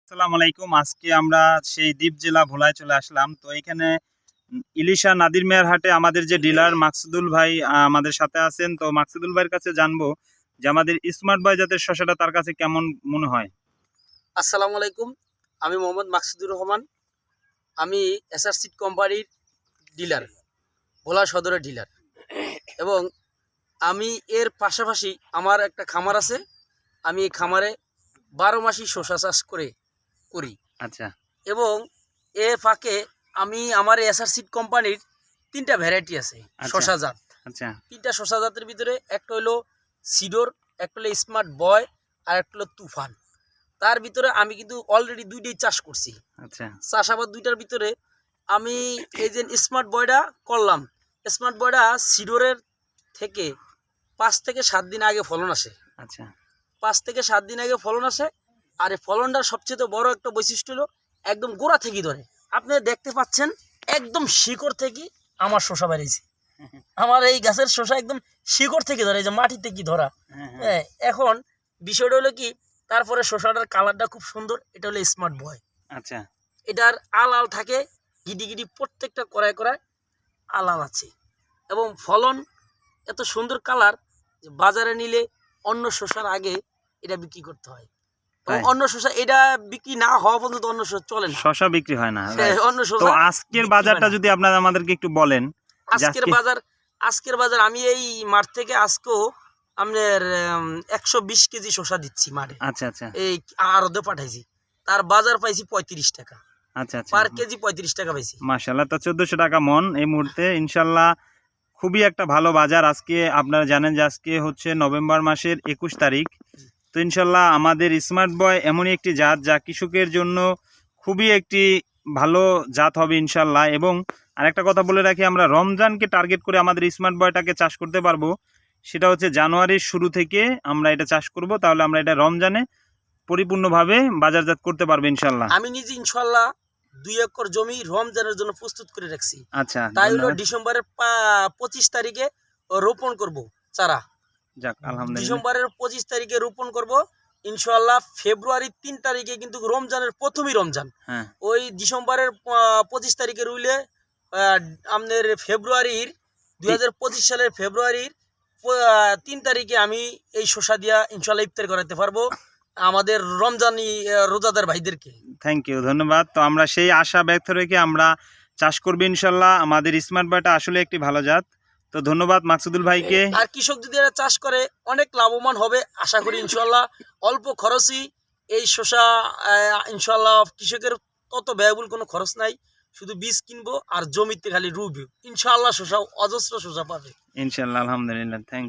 আসসালামু আলাইকুম। আজকে আমরা সেই দ্বীপ জেলা ভোলায় চলে আসলাম। তো এখানে ইলিশা নাদির মেয়ার হাটে আমাদের যে ডিলার মাকসুদুল ভাই আমাদের সাথে আছেন। তো মাকসুদুল ভাইয়ের কাছে জানবো যে আমাদের স্মার্ট বাই জাতের শসাটা তার কাছে কেমন মনে হয়। আসসালামু আলাইকুম, আমি মোহাম্মদ মাকসুদুর রহমান। আমি এসআর সিড কোম্পানির ডিলার, ভোলা সদরের ডিলার। এবং আমি এর পাশাপাশি আমার একটা খামার আছে। আমি এই খামারে 12 মাসই শসা চাষ করি। আচ্ছা এবং এর ফাঁকে আমি আমার এসআর সিড কোম্পানির 3টা ভ্যারাইটি আছে শসা জাত। আচ্ছা 3টা শসা জাতের ভিতরে একটা হলো সিডোর, একটা হলো স্মার্ট বয়, আর একটা হলো তুফান। তার ভিতরে আমি কিন্তু অলরেডি 2টাই চাষ করছি। আচ্ছা চাষাবাদ 2টার ভিতরে আমি এই যে স্মার্ট বয়টা করলাম, স্মার্ট বয়টা সিডোরের থেকে 5 থেকে 7 দিন আগে ফলন আসে। আচ্ছা 5 থেকে 7 দিন আগে ফলন আসে। আর এই ফলনটার সবচেয়ে বড় একটা বৈশিষ্ট্য হলো একদম গোড়া থেকে ধরে। আপনি দেখতে পাচ্ছেন একদম শিকড় থেকে আমার শসা বেরিয়েছে। আমার এই গাছের শসা একদম শিকড় থেকে ধরে, যে মাটি থেকে ধরা। হ্যাঁ, এখন বিষয়টা হলো কি, তারপরে শসাটার কালারটা খুব সুন্দর। এটা হলো স্মার্ট বয়। আচ্ছা এটার আল আল থাকে, গিডি গিডি প্রত্যেকটা কড়ায় কড়ায় আল আল আছে। এবং ফলন এত সুন্দর কালার যে বাজারে নিলে অন্য শসার আগে এটা বিক্রি করতে হয়। এবং অন্য শসা এটা বিক্রি না হওয়া পর্যন্ত অন্য শসা চলে না, শসা বিক্রি হয় না। অন্য তো শসা আজকের বাজারটা যদি আপনারা আমাদেরকে একটু বলেন। আজকের বাজার আমি এই মাঠ থেকে আজকেও আপনার 120 কেজি শসা দিচ্ছি মাঠে। আচ্ছা আচ্ছা এই আড়তে পাঠাইছি, তার বাজার পাইছি 35 টাকা। আচ্ছা আচ্ছা পার কেজি 35 টাকা পাইছি। মাশাআল্লাহ। তো 1400 টাকা মন এই মুহূর্তে ইনশাল্লাহ খুবই একটা ভালো বাজার। আজকে আপনারা জানেন যে আজকে হচ্ছে নভেম্বর মাসের 21 তারিখ। তো ইনশাল্লাহ আমাদের স্মার্ট বয় এমনই একটি জাত যা কৃষকের জন্য খুবই একটি ভালো জাত হবে ইনশাল্লাহ। এবং আরেকটা কথা বলে রাখি, আমরা রমজানকে টার্গেট করে আমাদের স্মার্ট বয়টাকে চাষ করতে পারবো। সেটা হচ্ছে জানুয়ারির শুরু থেকে আমরা এটা চাষ করব, তাহলে আমরা এটা রমজানে পরিপূর্ণভাবে বাজারজাত করতে পারবো ইনশাল্লাহ। আমি নিজে ইনশাল্লাহ 2 একর জমি রমজানের জন্য প্রস্তুত করে রাখছি। আচ্ছা, তাই হলো ডিসেম্বরের 25 তারিখে রোপণ করব চারা। যাক আলহামদুলিল্লাহ। ডিসেম্বরের 25 তারিখে রোপণ করব ইনশাল্লাহ। ফেব্রুয়ারির 3 তারিখে কিন্তু রমজানের প্রথমই রমজান। হ্যাঁ, ওই ডিসেম্বরের 25 তারিখে রুইলে আপনার ফেব্রুয়ারির 2025 সালের ফেব্রুয়ারির 3 তারিখে আমি এই শসা দিয়া ইনশাল্লাহ ইফতার করাতে পারবো আমাদের রমজানি রোজাদার ভাইদেরকে। থ্যাংক ইউ, ধন্যবাদ। তো আমরা সেই আশা ব্যক্ত রেখে আমরা চাষ করবো ইনশাল্লাহ। আমাদের স্মার্ট বয়টা আসলে একটি ভালো জাত। তো ধন্যবাদ মাকসুদুল ভাইকে। আর কৃষক যদি এরা চাষ করে অনেক লাভবান হবে আশা করি ইনশাল্লাহ। অল্প খরচই এই শসা ইনশাল্লাহ। কৃষকের তত ব্যয়বহুল কোনো খরচ নাই, শুধু বীজ কিনবো আর জমিতে খালি রুইব। ইনশাল্লাহ শসা অজস্র শসা পাবে ইনশাল্লাহ, আলহামদুলিল্লাহ। থ্যাংক